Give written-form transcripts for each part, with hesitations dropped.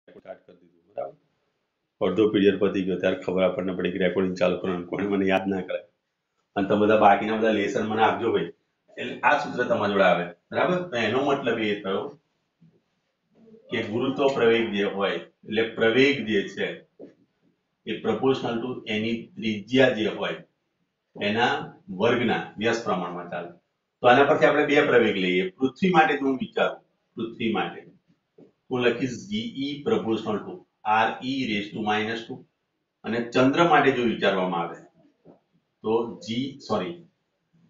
Start કરી દીધું બરાબર અડધો પીરિયડ પતી ગયો ત્યારે ખબર આપણને પડી કે રેકોર્ડિંગ ચાલુ કરવાનું કોને મને યાદ ના કરે અને તમે બધા બાકીના બધા લેસન મને આપજો ભાઈ એટલે આ સૂત્ર તમારા જોડે આવે બરાબર તો એનો મતલબ એ થયો કે ગુરુત્વ પ્રવેગ જે હોય એટલે પ્રવેગ જે છે એ પ્રપોર્શનલ ટુ એની ત્રિજ્યા જે હોય એના વર્ગના વ્યસ્ત પ્રમાણમાં ચાલે તો આના પરથી આપણે બે પ્રવેગ લઈએ પૃથ્વી માટે જો હું વિચારું પૃથ્વી માટે હું લખીશ GE proportional to R E raise to -2 અને ચંદ્ર માટે જો વિચારવામાં આવે તો જી સોરી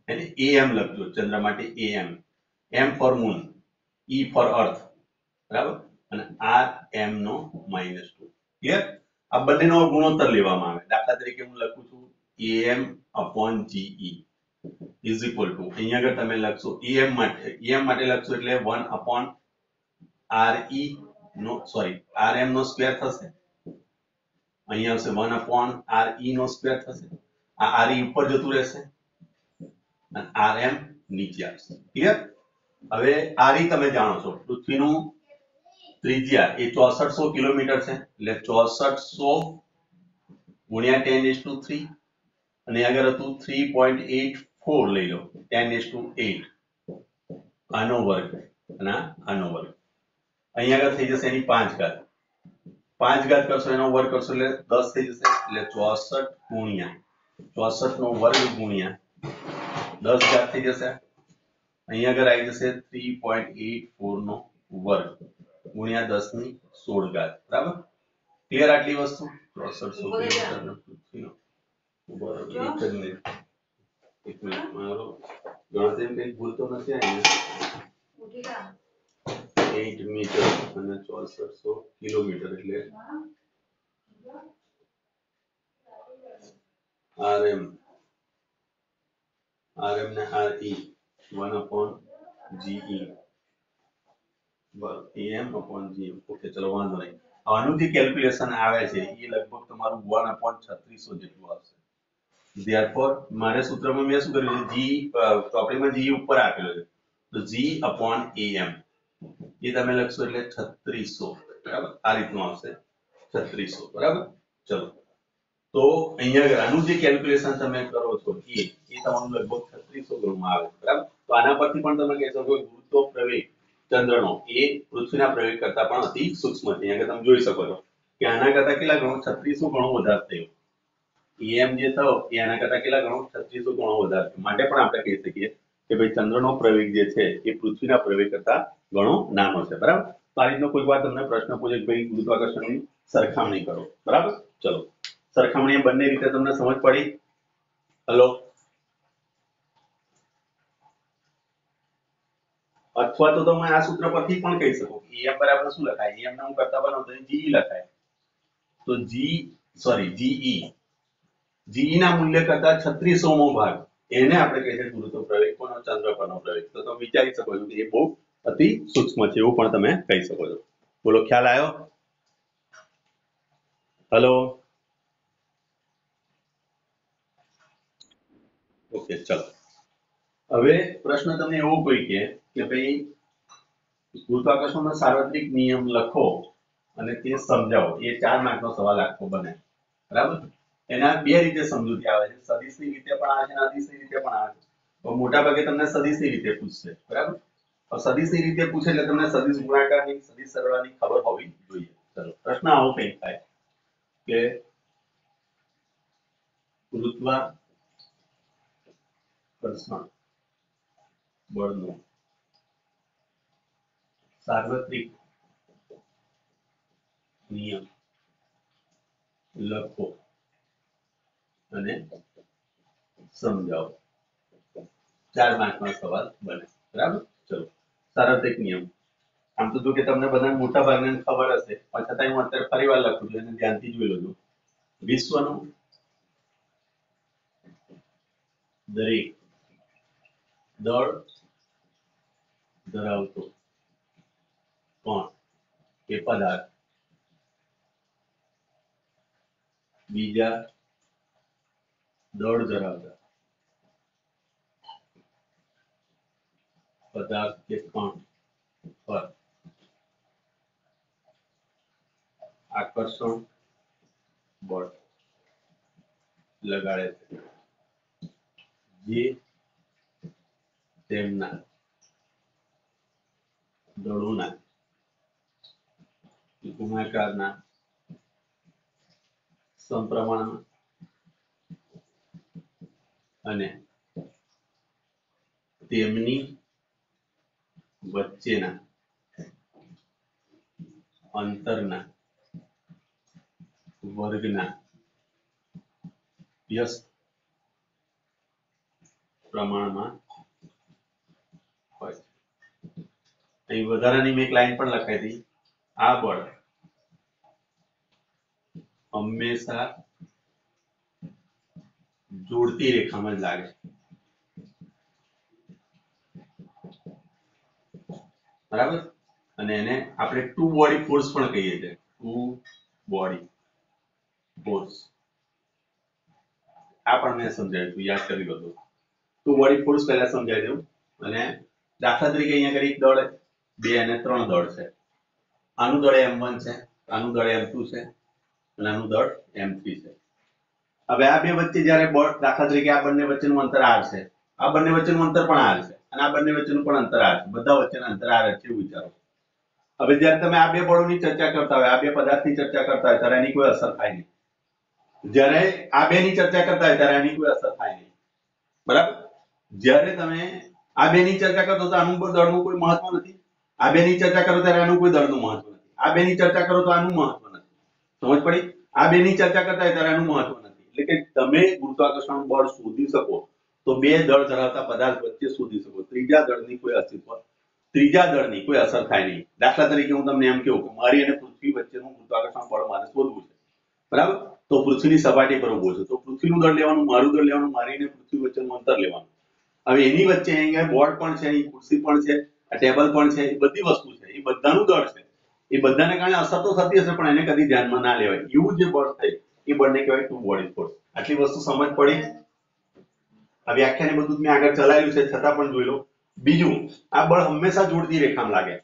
એને એમ લખજો ચંદ્ર માટે એમ ફોર મૂન ઈ ફોર અર્થ બરાબર અને આર એમ નો -2 ક્લિયર આ બંનેનો ગુણોત્તર લેવામાં આવે દાખલા તરીકે હું લખું છું am upon ge is equal to અહીંયા આગળ તમે લખશો am માટે લખશો એટલે 1 upon re નો સોરી rm નો સ્ક્વેર થશે અહીંયા આવશે 1 upon re નો સ્ક્વેર થશે આ re ઉપર જતું રહેશે અને rm નીચે આવશે ક્લિયર હવે re તમે જાણો છો પૃથ્વીનું ત્રિજ્યા એ 6400 કિલોમીટર છે એટલે 6400 ગુણ્યા 10⁻³ અને આગળ હતું 3.84 લઈ લો 10⁸8 આનો વર્ગ અને આનો વર્ગ અહીંયા આગળ થઈ જશે એની 5 ઘાત 5 ઘાત કરશો એનો વર્ગ કરશો એટલે 10 થઈ જશે એટલે 64 ગુણ્યા 64 નો વર્ગ ગુણ્યા 10 ઘાત થઈ જશે અહીંયા આગળ આવી જશે 3.84 નો વર્ગ ગુણ્યા 10 ની 16 ઘાત બરાબર ક્લિયર આટલી વસ્તુ 6400 કિલોમીટર પૃથ્વીનો બરાબર એક મિનિટ મારો ગણતરી કઈ ભૂલ તો નથી અહીંયા 8 મીટર અને 6400 કિલોમીટર એટલે rm ને re 1 upon ge am upon gm okay ચલો વાંધો નહીં આનું જે કેલ્ક્યુલેશન આવે છે એ લગભગ તમારું 1 upon 3600 જેટલું આવશે therefore મારે સૂત્રમાં મેં શું કર્યું છે g ચોપડીમાં g ઉપર આપેલો છે તો g upon am એ તમે લખશો એટલે 3600 બરાબર આ રીતનું આવશે 3600 બરાબર ચલો તો અહીંયા આનું જે કેલ્ક્યુલેશન તમે કરો છો એ તમારું લગભગ 3600 ગણમાં આવે બરાબર તો આના પરથી પણ તમે કહી શકો ગુરુત્વ પ્રવેગ ચંદ્રનો એ પૃથ્વીના પ્રવેગ કરતા પણ અતિ સૂક્ષ્મ છે અહીંયા તમે જોઈ શકો છો કે આના કરતા કેટલા ગણો 3600 ગણો વધારે થયો em જે થયો એ આના કરતા કેટલા ગણો 3600 ગણો વધારે થયો માટે પણ આપણે કહી શકીએ કે ભાઈ ચંદ્રનો પ્રવેગ જે છે એ પૃથ્વીના પ્રવેગ કરતા ઘણો નાનો છે બરાબર તો આ રીતનો કોઈ વાર તમને પ્રશ્ન પૂછે કે ભાઈ ગુરુત્વાકર્ષણની સરખામણી કરો બરાબર ચલો સરખામણી બંને રીતે તમને સમજ પડી હલો અથવા તો તમે આ સૂત્ર પરથી પણ કહી શકો કે em બરાબર શું લખાય em ને હું કરતા બનાવું તો ge લખાય તો ge ના મૂલ્ય કરતા 3600મો ભાગ એને આપણે કહીએ છીએ ગુરુત્વ પ્રવેગ કોનો ચંદ્ર પરનો પ્રવેગ તો તમે વિચારી શકો છો કે એ બહુ અતિ સૂક્ષ્મ છે એવું પણ તમે કહી શકો છો બોલો ખ્યાલ આવ્યો હલો ઓકે ચલો હવે પ્રશ્ન તમને એવો કોઈ કે ભાઈ ગુરુત્વાકર્ષણનો સાર્વત્રિક નિયમ લખો અને તે સમજાવો એ 4 માર્કનો સવાલ આખો બને બરાબર એના બે રીતે સમજૂતી આવે છે સદિશની રીતે પણ આવે છે અને અદિશની રીતે પણ આવે છે તો મોટા ભાગે તમને સદિશની રીતે પૂછશે બરાબર તો સદિશની રીતે પૂછે એટલે તમને સદિશ ગુણાકારની સદિશ સરવાળાની ખબર હોવી જોઈએ ચલો પ્રશ્ન આવો કંઈક થાય કે ગુરુત્વાકર્ષણ બળનો સાર્વત્રિક નિયમ લખો અને સમજાવો 4 માર્કનો સવાલ બને બરાબર ચલો સાર્વત્રિક નિયમ આમ તો જો કે તમને બધાને મોટા ભાગને ખબર હશે પણ છતાંય હું અત્યારે ફરીવાર લખું છું એને ધ્યાનથી જોઈ લેજો વિશ્વનો દરેક દળ ધરાવતો કોણ કે પદાર્થ બીજા દળ ધરાવતા પદાર્થ કે કણ પર આકર્ષણ બળ લગાડે છે જે તેમના દળોના ગુણાકારના સમપ્રમાણમાં અને તેમની વચ્ચેના અંતરના વર્ગના વ્યસ્ત પ્રમાણમાં હોય છે। અહીં વધારાની મેં એક લાઈન પણ લખાઈ હતી, આ બળ હંમેશા જોડતી રેખામાં જ લાગે, બરાબર। અને એને આપણે ટુ બોડી ફોર્સ પણ કહીએ છીએ, ટુ બોડી ફોર્સ। આ પણ મેં સમજાવ્યું હતું, યાદ કરી લો। ટુ બોડી ફોર્સ પહેલા સમજાવી દઉં। અને દાખલા તરીકે અહીંયા આગળ એક દળ 2 અને 3 દળ છે। આનું દળ m1 છે, આનું દળ m2 છે અને આનું દળ m3 છે। હવે આ બે વચ્ચે જ્યારે બળ, દાખલા તરીકે આ બંને વચ્ચેનું અંતર r છે, આ બંને વચ્ચેનું અંતર પણ r છે અને આ બંને વચ્ચેનું પણ અંતર r છે, બધા વચ્ચેના અંતર r છે એવું વિચારો। હવે જ્યારે તમે આ બે બળોની ચર્ચા કરતા હોય, આ બે પદાર્થની ચર્ચા કરતા હોય ત્યારે એની કોઈ અસર થાય નહીં। જ્યારે આ બેની ચર્ચા કરતા હોય ત્યારે એની કોઈ અસર થાય નહીં, બરાબર। જ્યારે તમે આ બેની ચર્ચા કરો તો આનું દળનું કોઈ મહત્વ નથી, આ બેની ચર્ચા કરો ત્યારે આનું કોઈ દળનું મહત્વ નથી, આ બેની ચર્ચા કરો તો આનું મહત્વ નથી, સમજ પડી? આ બેની ચર્ચા કરતા હોય ત્યારે આનું મહત્વ નથી। એટલે કે તમે ગુરુત્વાકર્ષણ બળ શોધી શકો તો બે દળ ધરાવતા પદાર્થ વચ્ચે શોધી શકો, ત્રીજા દળની કોઈ અસ્તિત્વ, ત્રીજા દળની કોઈ અસર થાય નહીં। દાખલા તરીકે હું તમને એમ કહું કે મારી અને પૃથ્વી વચ્ચેનું ગુરુત્વાકર્ષણ બળ મારે શોધવું છે, બરાબર। તો પૃથ્વીની સપાટી પર ઉભો છું તો પૃથ્વીનું દળ લેવાનું, મારું દળ લેવાનું, મારી અને પૃથ્વી વચ્ચેનું અંતર લેવાનું। હવે એની વચ્ચે અહીંયા બોર્ડ પણ છે, અહીં ખુરશી પણ છે, આ ટેબલ પણ છે, એ બધી વસ્તુ છે, એ બધાનું દળ છે, એ બધાને કારણે અસર તો થતી હશે પણ એને કદી ધ્યાનમાં ના લેવાય, એવું જે બળ થાય એ બળને કહેવાય ટુ બોડી ફોર્સ। આટલી વસ્તુ સમજ પડી? આ વ્યાખ્યાને બધું મેં આગળ ચલાવ્યું છે છતાં પણ જોઈ લો। બીજું, આ બળ હંમેશા જોડતી રેખામાં લાગે,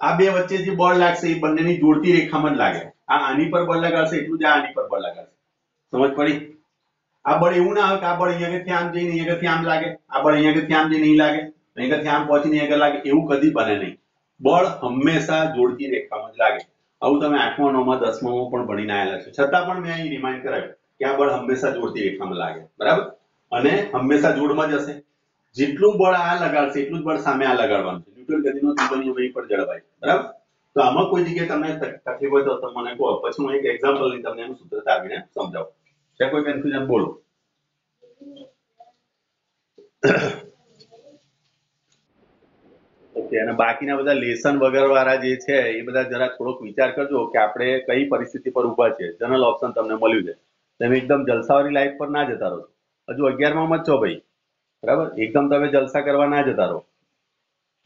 આ બે વચ્ચે જે બળ લાગશે એ બંનેની જોડતી રેખામાં જ લાગે। આ આની પર બળ લગાડશે એટલું જ આ આની પર બળ લગાડશે, સમજ પડી? આ બળ એવું ના આવે કે આ બળ અહીંયાથી આમ જઈને અહીંયાથી આમ લાગે, આ બળ અહીંયાથી આમ જઈને અહીં લાગે, અહીંયાથી આમ પહોંચીને અહીંયા લાગે, એવું કદી બને નહીં। બળ હંમેશા જોડતી રેખામાં જ લાગે। આવું તમે 8મા 9મા 10મામાં પણ ભણીને આવેલા છો, છતાં પણ મેં અહીં રિમાઇન્ડ કરાવ્યું કે આ બળ હંમેશા જોડતી રેખામાં લાગે, બરાબર? અને હંમેશા જોડમાં જ હશે। જેટલું બળ આ લગાડશે એટલું જ બળ સામે આ લગાડવાનું છે। ન્યુટન ગતિનો ત્રિકોણ નિયમ અહીં પણ જળવાય, બરાબર? તો આમાં કોઈ જગ્યાએ તમને તકલીફ હોય તો મને કહો, પછી હું એક એક્ઝામ્પલ લઈને તમને એનું સૂત્ર તારવીને સમજાવું। છે કોઈ કન્ફ્યુઝન? બોલો। ઓકે, અને બાકીના બધા લેસન વગર વાળા જે છે એ બધા જરા થોડોક વિચાર કરજો કે આપણે કઈ પરિસ્થિતિ પર ઉભા છે। જનરલ ઓપ્શન તમને મળ્યું છે, તમે એકદમ જલસાવાળી લાઈફ પર ના જતા રહો। હજુ 11માં જ છો ભાઈ, બરાબર? એકદમ તમે જલસા કરવા ના જતા રહો।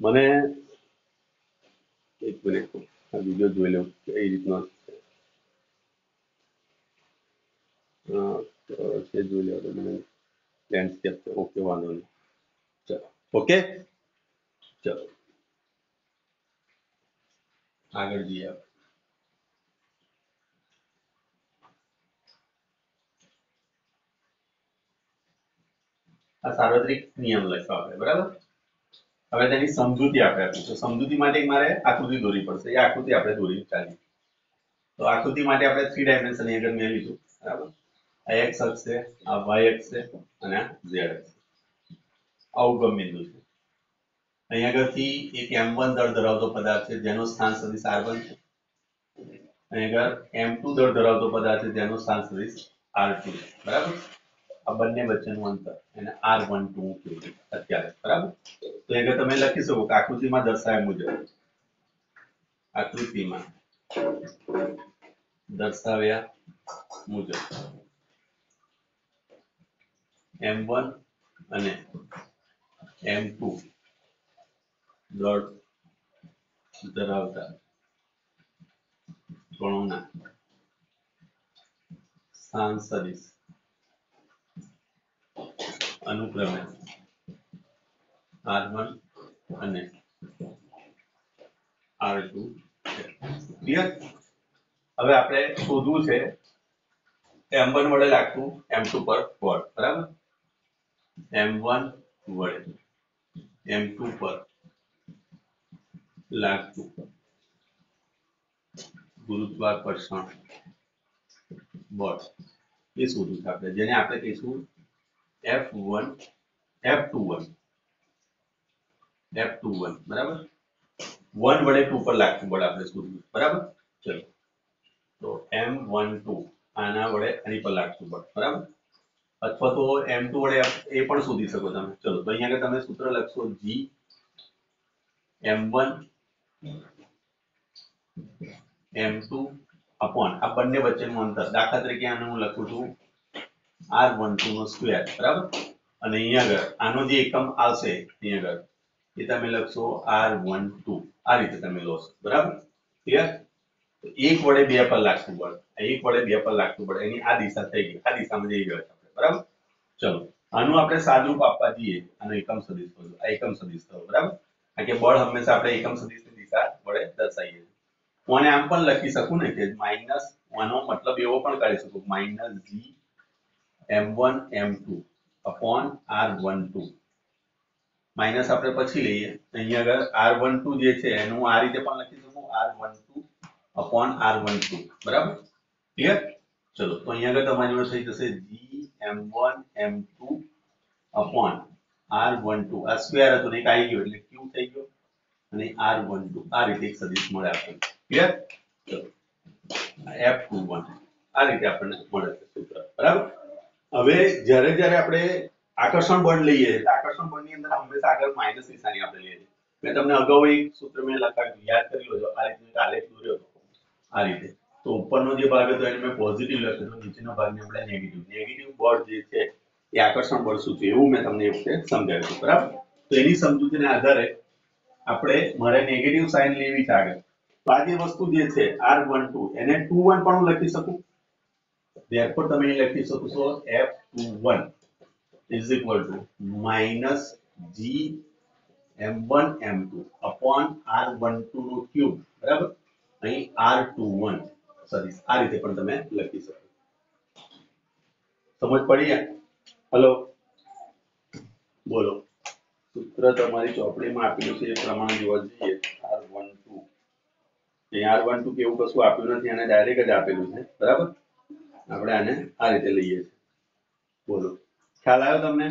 મને એક મિનિટ આ વિડીયો જોઈ લઉં કઈ રીતનો છે, જોઈ લો મને લેન્ડસ્કેપ છે, ઓકે વાંધો નહીં, ચલો ઓકે, ચલો આગળ જઈએ। આ સાર્વત્રિક નિયમ લખો આપણે, બરાબર? હવે તેની સમજૂતી આપણે આપી, તો સમજૂતી માટે મારે આકૃતિ દોરવી પડશે, એ આકૃતિ આપણે દોરી ચાલીએ। તો આકૃતિ માટે આપણે 3 ડાયમેન્શન આગળ મેં લીધું, બરાબર? આ x અક્ષ છે, આ y અક્ષ છે અને આ z અક્ષ છે, આ ઉગમ બિંદુ છે। અહીં આગળથી એક m1 દળ ધરાવતો પદાર્થ છે જેનો સ્થાન સદિશ r1 છે, અહીં આગળ m2 દળ ધરાવતો પદાર્થ છે જેનો સ્થાન સદિશ r2 છે, બરાબર? આ બંને વચ્ચેનું અંતર એને r12 કહીએ અત્યારે, બરાબર? તો આગળ તમે લખી શકો કે આકૃતિમાં દર્શાવ્યા મુજબ, આકૃતિમાં દર્શાવ્યા મુજબ m1 અને m2 દળ ધરાવતા કણોના સ્થાન સદિશ અનુક્રમે r1 અને r2 છે। ક્લિયર? હવે આપણે શોધવું છે m1 વડે લાગતું m2 પર બળ, બરાબર? m1 વડે m2 પર લાગતું ગુરુત્વાકર્ષણ બળ એ શોધવું છે આપણે, જેને આપણે કહીશું F1 F21 F21, બરાબર? 1 વડે 2 પર લાગતું બળ આપણે શોધવું, બરાબર? ચલો તો M12 આના વડે આની પર લાગતું બળ, બરાબર? અથવા તો M2 વડે એ પણ શોધી શકો તમે. ચલો તો અહીંયા તમે સૂત્ર લખશો G M1 M2 અપોન આ બંને વચ્ચેનું અંતર, દાખલા તરીકે આને હું લખું છું R12 નો સ્ક્વેર, બરાબર? અને અહીંયા આગળ આનો જે એકમ આવશે અહીંયા આગળ એ તમે લખશો R12, આ રીતે તમે લો છો, બરાબર? ક્લિયર? તો 1 વડે 2 પર લાગતું બળ, 1 વડે 2 પર લાગતું બળ એની આ દિશા થઈ ગઈ, આ દિશામાં જઈ ગયો છે આપણે, બરાબર? ચલો આનું આપણે સાદુરૂપ આપવા જઈએ, આનો એકમ સદિશ થયો, આ એકમ સદિશ થયો, બરાબર? કારણ કે બળ હંમેશા આપણે એકમ સદિશની દિશા વડે દર્શાવીએ છીએ. હું આને આમ પણ લખી શકું ને કે માઈનસ, આનો મતલબ એવો પણ કરી શકું minus G M1 M2 upon R12. Minus આપણે પછી લઈએ, અહીંયા આગળ R12 જે છે એનું આ રીતે પણ લખી શકું R12 અપોન R12, બરાબર? ક્લિયર? ચલો તો અહીંયા આગળ તમારી જોડે થઈ જશે G M1 M2 upon R12, આ સ્ક્વેર હતો ને એક આવી ગયો એટલે ક્યુ થઈ ગયો અને R12, આ રીતે એક સદિશ મળે આપણને. ક્લિયર? ચલો F21 આ રીતે આપણને મળે છે સૂત્ર, બરાબર? હવે જ્યારે જ્યારે આપણે આકર્ષણ બળ લઈએ એટલે આકર્ષણ બળની અંદર હંમેશા આગળ માઈનસ નિશાની આપણે લઈએ છીએ. મેં તમને અગાઉ એક સૂત્ર મેં લખાવ્યું, યાદ કરી લો, આ રીતે આલેખ દોર્યો હતો આ રીતે. તો ઉપરનો જે ભાગ હતો એને મેં પોઝિટિવ લખ્યો હતો, નીચેના ભાગને આપણે નેગેટિવ. નેગેટિવ બળ જે છે એ આકર્ષણ બળ શું છે એવું મેં તમને એ વખતે સમજાવ્યું હતું, બરાબર? તો એની સમજૂતીના આધારે આપણે મારે નેગેટિવ સાઇન લેવી છે આગળ. તો આ જે વસ્તુ જે છે R12 એને 21 પણ હું લખી શકું. therefore તમે અહીં લખી શકો છો F21 is equal to minus G M1 M2 upon R12 no cube, બરાબર? અહીં R21 સદિશ આ રીતે પણ તમે લખી શકો. સમજ પડી? હેલો, બોલો. સૂત્ર તમારી ચોપડીમાં આપેલું છે એ પ્રમાણે જોવા જઈએ R12. અહીં R12 કેવું કશું આપ્યું નથી, આને ડાયરેક્ટ જ આપેલું છે, બરાબર? આપણે આને આ રીતે લઈએ છીએ. બોલો, ખ્યાલ આવ્યો તમને?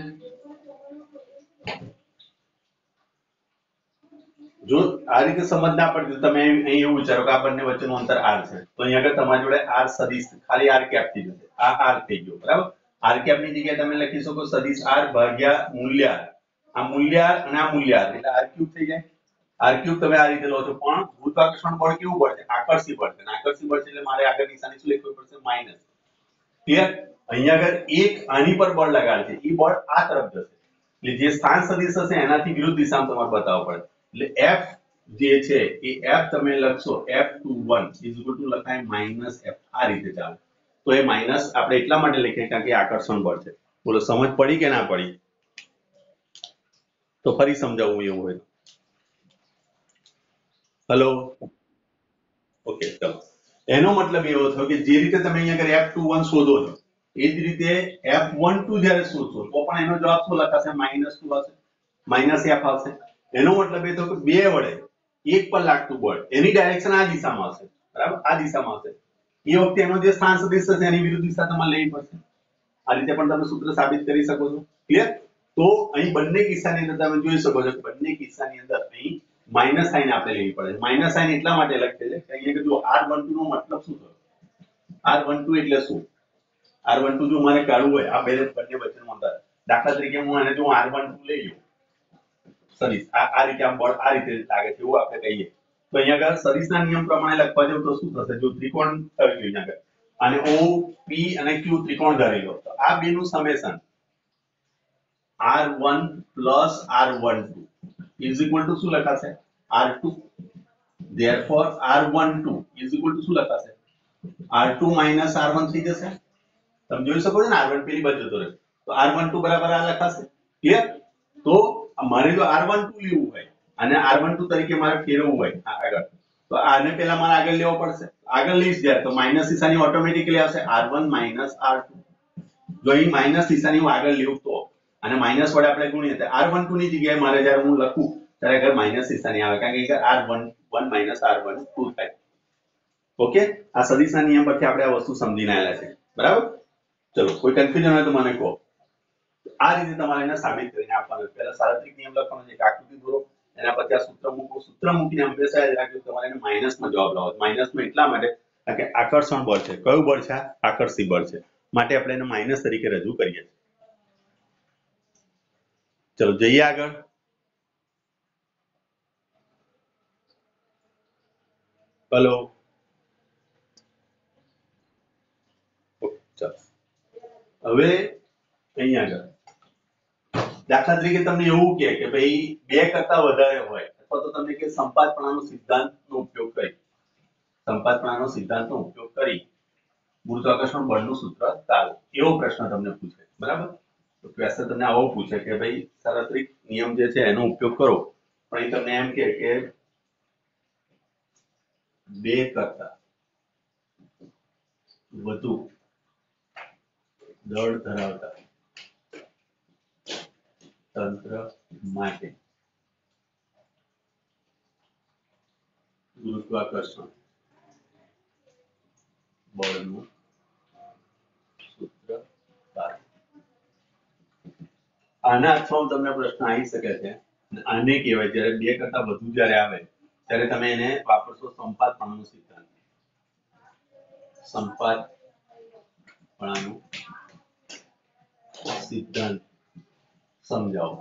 જો આ રીતે સમજ ના પડતી તમે અહીં એવું વિચારો કે આ બંને વચ્ચેનું અંતર r છે, તો અહીં આગળ તમારી જોડે r સદિશ ખાલી r કેપ થઈ જશે, આ r થઈ ગયો, બરાબર? r કેપ ની જગ્યાએ તમે લખી શકો સદિશ r ભાગ્યા મૂલ્ય r. આ મૂલ્ય r અને આ મૂલ્ય r એટલે r ક્યુબ થઈ જાય. r ક્યુબ તમે આ રીતે લો છો, પણ ગુરુત્વાકર્ષણ બળ કેવું બળ છે? આકર્ષી બળ છે. આકર્ષી બળ છે એટલે મારે આગળ નિશાની શું લખવી પડશે? માઈનસ. ક્લિયર? અહીંયા આગળ એક આની પર બળ લગાડે છે, એ બળ આ તરફ જશે એટલે જે સ્થાન સદિશ હશે એનાથી વિરુદ્ધ દિશામાં તમારે બતાવવું પડે. એટલે f જે છે એ f તમે લખશો F21 લખાય માઈનસ f, આ રીતે ચાલે. તો એ માઈનસ આપણે એટલા માટે લખીએ કારણ કે આકર્ષણ બળ છે. બોલો, સમજ પડી કે ના પડી? તો ફરી સમજાવવું એવું હોય. હેલો, ઓકે, ચલો. એનો મતલબ એવો થયો કે જે રીતે તમે અહીંયા F21 શોધો છો એ જ રીતે F12 જ્યારે શોધશો તો પણ એનો જવાબ શું લખાશે? -2 હશે, -f આવશે. એનો મતલબ એ થયો કે 2 વડે 1 પર લાગતું બળ એની ડાયરેક્શન આ દિશામાં હશે, બરાબર? આ દિશામાં હશે. એ વખતે એનો જે સ્થાન સદિશ હશે એની વિરુદ્ધ દિશા તમારે લેવી પડશે. આ રીતે પણ તમે સૂત્ર સાબિત કરી શકો છો. ક્લિયર? તો અહીં બંને કિસ્સાની અંદર તમે જોઈ શકો છો કે બંને કિસ્સાની અંદર અહીં માઈનસ સાઇન આપણે લેવી પડે. માઈનસ સાઇન એટલા માટે લખે છે કે અહીંયા જો R12 નો મતલબ શું થયો? R12 એટલે શું? R12 જો મારે કાઢવું હોય આ બંને વચ્ચેનું અંતર, દાખલા તરીકે હું આને જો R12 લઈ લઉં સદિશ, આ રીતે આમ બળ આ રીતે લાગે છે એવું આપણે કહીએ તો અહીંયા આગળ સદિશના નિયમ પ્રમાણે લખવા જાવ તો શું થશે? જો ત્રિકોણ ધારી લો અહીંયા આગળ અને O P અને Q ત્રિકોણ ધારી લો તો આ બેનું summation R1 plus R12 is equal to શું લખાશે? R2. therefore R12 is equal to શું લખાશે? R2 minus R1 થઈ જશે. તમે જોઈ શકો છો ને R1 પેલી બાજુ જતો રહે તો R12 બરાબર આ લખાશે. ક્લિયર? તો મારે જો R12 લેવું હોય અને R12 તરીકે મારે ફેરવવું હોય આગળ તો આને પહેલા મારે આગળ લેવો પડશે. આગળ લઈશ જ્યારે તો માઇનસ નિશાની ઓટોમેટિકલી આવશે r1 r2. જો અહીં માઇનસ નિશાની હું આગળ લેવું તો અને માઇનસ વડે આપણે ગુણીએ તો r12 ની જગ્યાએ મારે જ્યારે હું લખું ત્યારે આગળ માઇનસ નિશાની આવે કારણ કે r11 r12 થાય. ઓકે, આ સદિશના નિયમ પરથી આપણે આ વસ્તુ સમજીને આવેલા છે. બરાબર, ચલો કોઈ કન્ફ્યુઝન હોય તો મને કહો. આ રીતે તમારે એને સાબિત કરીને આપવાનું. પહેલા સાર્વત્રિક નિયમ લખવાનો છે, આકૃતિ દોરો, એના પછી આ સૂત્ર મૂકો. સૂત્ર મૂકીને હંમેશા યાદ રાખજો તમારે એને માઇનસમાં જવાબ લાવો. માઇનસમાં એટલા માટે કારણ કે આકર્ષણ બળ છે. કયું બળ છે? આકર્ષી બળ છે. માટે આપણે એને માઇનસ તરીકે રજૂ કરીએ છીએ. ચલો જઈએ આગળ. હલો, ચલો હવે અહીંયા આગળ દાખલા તરીકે તમને એવું કે ભાઈ 2 કરતા વધારે હોય અથવા તો તમને કે સંપાતપણાનો સિદ્ધાંતનો ઉપયોગ કરી ગુરુત્વાકર્ષણ બળનું સૂત્ર તારો એવો પ્રશ્ન તમને પૂછે. બરાબર, તો ક્વેશ્ચન તમને આવો પૂછે કે ભાઈ સાર્વત્રિક નિયમ જે છે એનો ઉપયોગ કરો, પણ એ તમને એમ કે 2 કરતા વધુ દળ ધરાવતા તંત્ર માટે ગુરુત્વાકર્ષણ બળનું સૂત્ર તારો. આના અથવા તમને પ્રશ્ન આવી શકે છે. આને કહેવાય જ્યારે 2 કરતા વધુ જ્યારે આવે ત્યારે તમે એને વાપરશો સંપાતપણાનો સિદ્ધાંત. સંપાતપણાનો સિદ્ધાંત સમજાવો.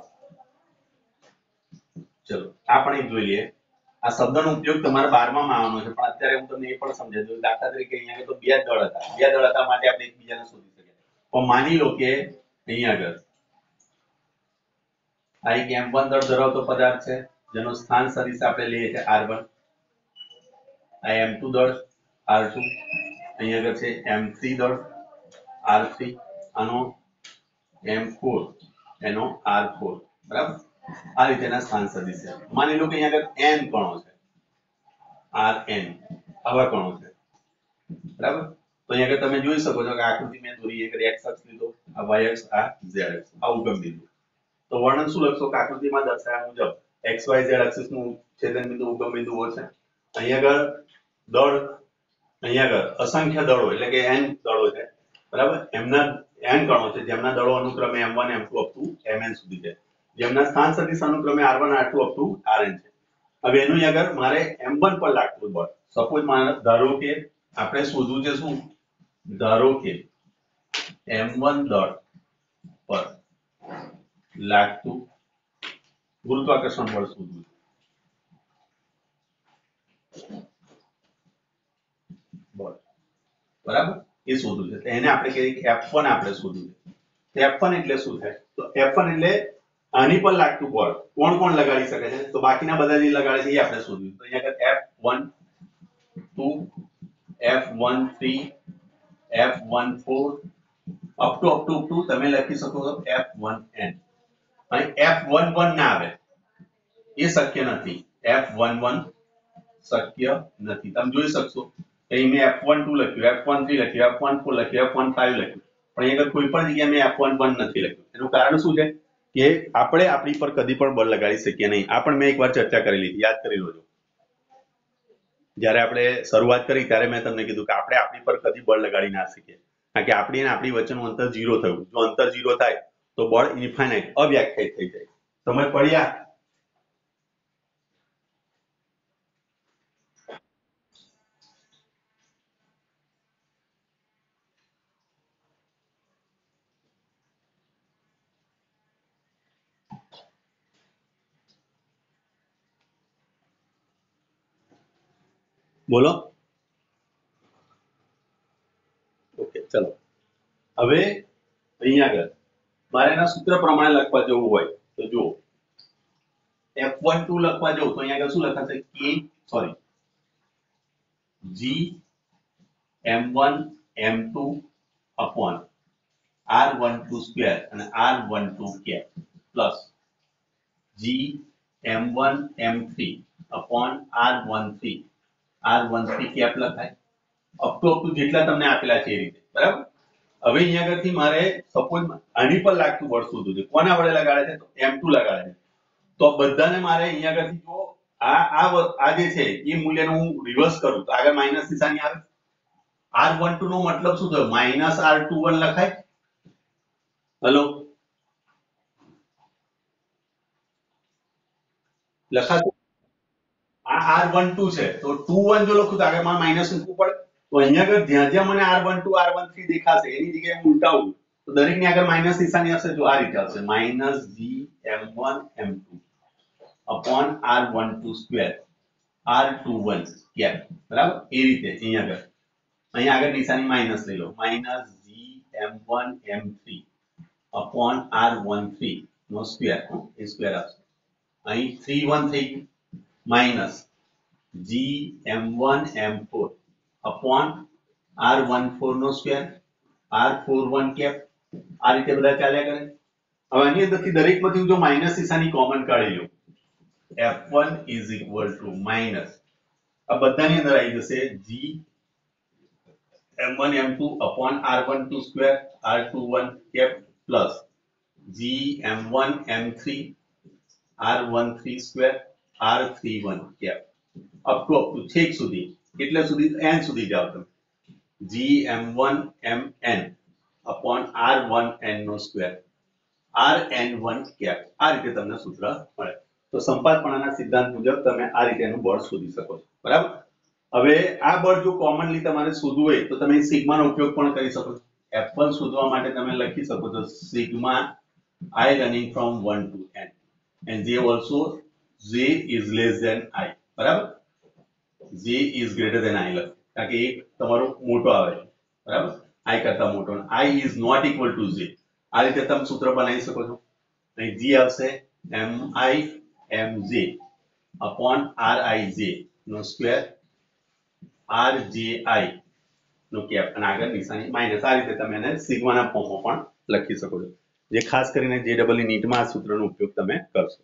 ચલો આપણે જોઈ લઈએ. આ શબ્દનો ઉપયોગ તમારે 12માં આવવાનો છે, પણ અત્યારે હું તમને એ પણ સમજાવી દઉં. દાખલા તરીકે અહીંયા તો 2 દળ હતા. 2 દળ હતા માટે આપણે એકબીજાને શોધી શકીએ. પણ માની લો કે અહીંયા આગળ આ એક m1 દળ ધરાવતો પદાર્થ છે જેનો સ્થાન સદિશ આપણે લઈએ છીએ r1. આ m2 દળ r2. અહીંયા આગળ છે m3 દળ r3. આનો m4 એનો r4. બરાબર, આ રીતેના સ્થાન સદિશ છે. માની લો કે અહીંયા આગળ n કણો છે, rn આવા કણો છે. બરાબર, તો અહીંયા આગળ તમે જોઈ શકો છો કે આકૃતિ મેં દોરી એક x અક્ષ લીધો, આ y અક્ષ, આ z અક્ષ, આ ઉગમ બિંદુ. તો વર્ણન શું લખશો કે આકૃતિમાં દર્શાવ્યા મુજબ x y z અક્ષનું છેદન બિંદુ ઉગમ બિંદુઓ છે. અહીંયા આગળ અસંખ્ય દળો એટલે કે n દળો છે. બરાબર, એમના n કણો છે જેમના દળો અનુક્રમે m1 m2 up to mn સુધી છે, જેમના સ્થાન સદિશ અનુક્રમે r1 r2 up to rn છે. હવે એનું આગળ મારે m1 પર લાગતું બળ, સપોઝ મારે ધારો કે આપણે શોધવું છે શું, ધારો કે m1 દળ પર લાગતું ગુરુત્વાકર્ષણ બળ શોધવું. બરાબર, એ શોધવું છે. એને આપણે કહીએ કે F1 આપણે શોધવું છે. F1 એટલે શું થાય? તો F1 એટલે આની પર લાગતું બળ કોણ કોણ લગાડી શકે છે? તો બાકીના બધા જે લગાડે છે એ આપણે શોધવું. તો અહીંયા F1 2 F13 F14 up to તમે લખી શકો છો F1n. અને F11 ના આવે એ શક્ય નથી. F11 શક્ય નથી. તમે જોઈ શકશો અહીં મેં F12 લખ્યું, F13 લખ્યું, F14 લખ્યું, F15 લખ્યું, પણ અહીંયા કોઈ પણ જગ્યાએ મેં F11 નથી લખ્યું. એનું કારણ શું છે કે આપણે આપણી પર કદી પણ બળ લગાડી શકીએ નહીં. આ પણ મેં એકવાર ચર્ચા કરેલી, યાદ કરી લેજો. જ્યારે આપણે શરૂઆત કરી ત્યારે મેં તમને કીધું કે આપણે આપણી પર કદી બળ લગાડી ના શકીએ, કારણ કે આપણી અને આપણી વચ્ચેનું અંતર 0 થયું. જો અંતર 0 થાય તો બળ ઇન્ફાઇનાઇટ અવ્યાખ્યાયિત થઈ જાય. સમજ પડ્યા? બોલો. ઓકે, ચલો હવે અહીંયા આગળ મારે એના સૂત્ર પ્રમાણે લખવા જવું હોય તો જુઓ, F12 લખવા જવું તો અહીંયા આગળ શું લખાશે? G m1 m2 upon r12 square અને r12 cap plus G m1 m3 upon r13 cap લખાય. અપ ટુ જેટલા તમને આપેલા છે એ રીતે, બરાબર. હવે અહીંયા આગળથી મારે સપોઝ આની પર લાગતું બળ શોધવું છે. કોના વડે લગાડે છે? તો M2 લગાડે છે. તો બધાને મારે અહીંયા આગળથી જો આ જે છે એ મૂલ્યનું હું રિવર્સ કરું તો આગળ માઇનસ નિશાની આવે. R12 નો મતલબ શું થયો? માઇનસ R21 લખાય. હલો, લખાતું? આ R12 છે તો 21 જો લખું તો આગળ મારે માઇનસ મૂકવું પડે. તો અહીંયા આગળ જ્યાં જ્યાં મને R12 R13 દેખાશે એની જગ્યાએ હું ઉલટાવું તો દરેકની આગળ માઇનસ નિશાની હશે. જો આ રીતે આવશે minus GM1 M2 upon R12 square R21 cap, બરાબર. એ રીતે અહીંયા આગળ નિશાની માઇનસ લઈ લો. Minus GM1 M3 upon R13 નો સ્ક્વેર, એ સ્ક્વેર આવશે. અહીં 31 થઈ ગયું. Minus GM1 M4 upon R14 નો સ્ક્વેર R41 કેપ. આ રીતે બધા ચાલ્યા કરે. હવે આની અંદરથી દરેકમાંથી હું જો માઇનસ નિશાની કોમન કાઢી લઉં, F1 is equal to minus, આ બધાની અંદર આવી જશે GM1 M2 upon R12 square R21 cap plus GM1 M3 R13 square R31 cap up to છેક સુધી, એટલે સુધી n સુધી જાઓ તમે. GM1 MN upon R1N નો સ્ક્વેર RN1 cap. આ રીતે તમને સૂત્ર મળે. તો સંપાતપણાના સિદ્ધાંત મુજબ તમે આ રીતેનું બળ શોધી શકો છો, બરાબર. હવે આ બળ જો કોમનલી તમારે શોધવું હોય તો તમે સિગ્માનો ઉપયોગ પણ કરી શકો છો. F1 શોધવા માટે તમે લખી શકો છો sigma I running from 1 to n and J also J is less than I, બરાબર. J is greater than I લખો કારણ કે એક તમારો મોટો આવે છે, બરાબર. I કરતા મોટો, I is not equal to J. આ રીતે તમે સૂત્ર બનાવી શકો છો. અહીં G આવશે MI MJ upon RIJ નો સ્ક્વેર RJI નો કેપ અને આગળ નિશાની માઇનસ. આ રીતે તમે એને સિગ્માના ફોર્મમાં પણ લખી શકો છો, જે ખાસ કરીને JEE નીટમાં આ સૂત્રનો ઉપયોગ તમે કરશો.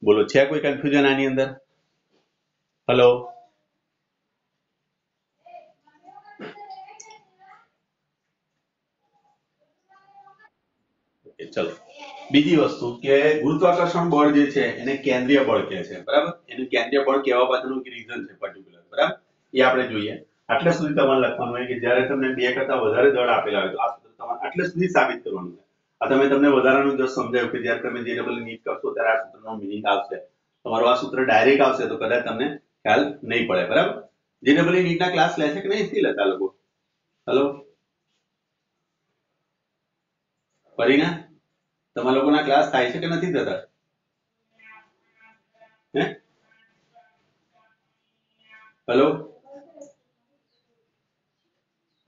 બોલો, છે કોઈ કન્ફ્યુઝન આની અંદર? હેલો, ચલો. બીજી વસ્તુ કે ગુરુત્વાકર્ષણ બળ જે છે એને કેન્દ્રીય બળ કહે છે, બરાબર. એનું કેન્દ્રીય બળ કહેવા પાછળનું એક રીઝન છે પર્ટિક્યુલર, બરાબર. એ આપણે જોઈએ. આટલે સુધી તમારે લખવાનું હોય કે જ્યારે તમને 2 કરતા વધારે દળ આપેલા હોય તો આ સૂત્ર તમારે આટલે સુધી સાબિત કરવાનું છે. આ તમને વધારાનું જો સમજાયું કે જ્યારે તમે JEE નીટ કરશો ત્યારે આ સૂત્રનો મીનિંગ આવશે. તમારું આ સૂત્ર ડાયરેક્ટ આવશે તો કદાચ તમને ખ્યાલ નહીં પડે, બરાબર. JEE નીટના ક્લાસ લે છે કે નહીં લેતા લોકો? હેલો, ફરીના તમારા લોકોના ક્લાસ થાય છે કે નથી થતા? હે, હેલો,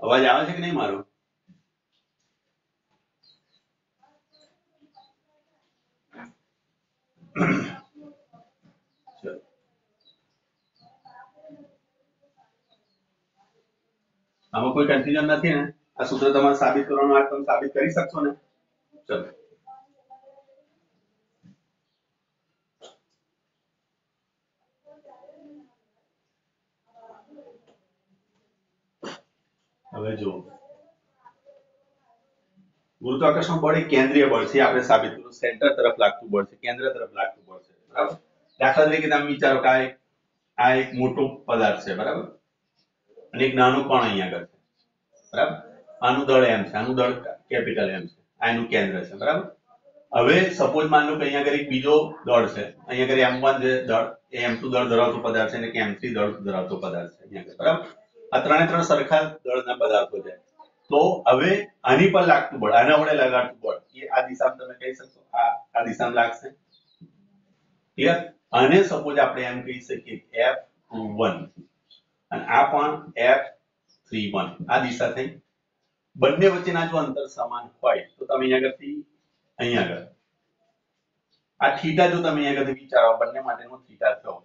અવાજ આવે છે કે નહીં મારો? આમાં કોઈ કન્ફ્યુઝન નથી ને? આ સૂત્ર તમારે સાબિત કરવાનું, આ તમે સાબિત કરી શકશો ને? ચલો, હવે જો ગુરુત્વાકર્ષણ બળ એ કેન્દ્રીય બળ છે, આપણે સાબિત કર્યું. સેન્ટર તરફ લાગતું બળ છે, કેન્દ્ર તરફ લાગતું બળ છે, બરાબર. દાખલા તરીકે તમે વિચારો કે આ એક મોટો પદાર્થ છે, બરાબર, અને એક નાનું કણ અહીંયા આગળ છે, બરાબર. આનું દળ m છે, આનું દળ કેપિટલ M છે, આ એનું કેન્દ્ર છે, બરાબર. હવે સપોઝ માન લો કે અહીંયા આગળ એક બીજો દળ છે, અહીંયા આગળ M1 જે દળ એ M2 દળ ધરાવતો પદાર્થ છે અને કે M3 દળ ધરાવતો પદાર્થ છે અહીંયા આગળ, બરાબર. આ ત્રણ સરખા દળના પદાર્થો છે. તો હવે આની પર લાગતું બળ, આના વડે લગાડતું બળ એ આ દિશામાં તમે કહી શકશો આ દિશામાં લાગશે. ક્લિયર? આને સપોઝ આપણે એમ કહી શકીએ F21 અને આ પણ F31. આ દિશા થઈ. બંને વચ્ચેના જો અંતર સમાન હોય તો તમે અહીંયા આગળથી અહીંયા આગળ આ થીટા જો તમે અહીંયા આગળ વિચારો બંને માટેનો થીટા થયો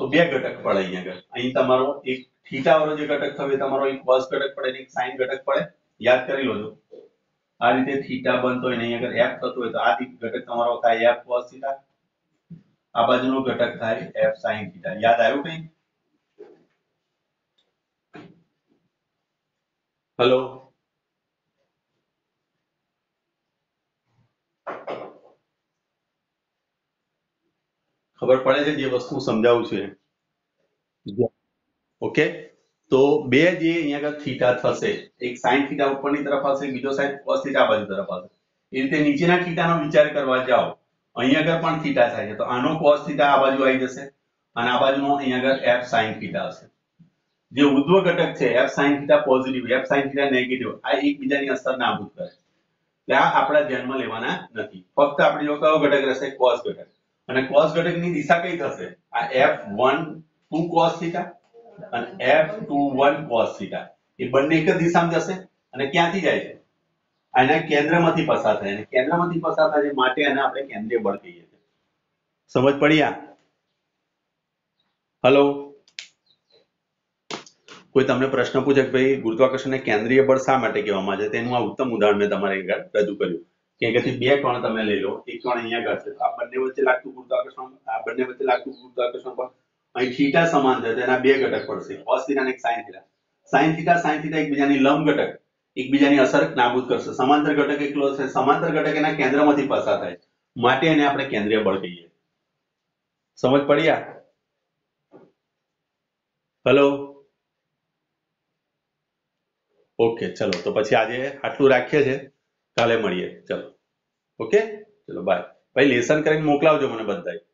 તો બે ઘટક પડે અહીંયા આગળ. અહીં તમારો એક થીટા વાળો જે ઘટક થયો એ તમારો એક cos ઘટક પડે અને એક sin ઘટક પડે. યાદ કરી લોજો. આ રીતે થીટા બનતો હોય ને અહીંયા આગળ f થતો હોય તો આ ઘટક તમારો થાય f cos થીટા, આ બાજુનો ઘટક થાય f sin થીટા. યાદ આવ્યું કઈ? હેલો, ખબર પડે છે જે વસ્તુ હું સમજાવું છું એ? ઓકે, તો બે જે અહીંયા આગળ થીટા થશે, એક સાઈન થીટા ઉપરની તરફ હશે, બીજો સાઈન કોસ થીટા આ બાજુ તરફ હશે. એ રીતે નીચેના થીટાનો વિચાર કરવા જાઓ, અહીંયા આગળ પણ થીટા થાય છે, તો આનો કોસ થીટા આ બાજુ આવી જશે અને આ બાજુનો અહીંયા આગળ એફ સાઈન થીટા હશે. જે ઉર્ધ્વ ઘટક છે F sine theta positive, F sine theta negative, આ એકબીજાની અસર નાબૂદ કરે. એટલે આ આપણા ધ્યાનમાં લેવાના નથી. ફક્ત આપણે જો કયો ઘટક રહેશે, કોસ ઘટક. અને કોસ ઘટકની દિશા કઈ થશે? આ F12 cos થીટા અને F21 cos થીટા, એ બંને એક જ દિશામાં જશે અને ક્યાંથી જાય છે? આના કેન્દ્રમાંથી પસાર થાય, અને કેન્દ્રમાંથી પસાર થાય છે માટે આને આપણે કેન્દ્રીય બળ કહીએ છીએ. સમજ પડી? આ હલો, કોઈ તમને પ્રશ્ન પૂછે કે ભાઈ ગુરુત્વાકર્ષણને કેન્દ્રીય બળ શા માટે કહેવામાં આવે છે, તેનું આ ઉત્તમ ઉદાહરણ મેં તમારે આગળ રજૂ કર્યું. કે અહીંયાથી બે કણ તમે લઈ લો, એક કણ અહીંયા આગળ છે, આ બંને વચ્ચે લાગતું ગુરુત્વાકર્ષણ, આ બંને વચ્ચે લાગતું ગુરુત્વાકર્ષણ બળ, અહીં થીટા સમાન છે, તેના બે ઘટક પડશે, cos થીટા અને sin થીટા. sin થીટા એકબીજાની લંબ ઘટક, એકબીજાની અસર નાબૂદ કરશે. સમાંતર ઘટક એકલો છે, સમાંતર ઘટક એના કેન્દ્રમાંથી પસાર થાય માટે એને આપણે કેન્દ્રીય બળ કહીએ. સમજ પડી? આ હેલો, ઓકે, ચલો તો પછી આજે આટલું રાખીએ છીએ, કાલે મળીએ. ચલો, ઓકે, ચલો બાય. ભાઈ લેસન કરીને મોકલાવજો મને બધાય.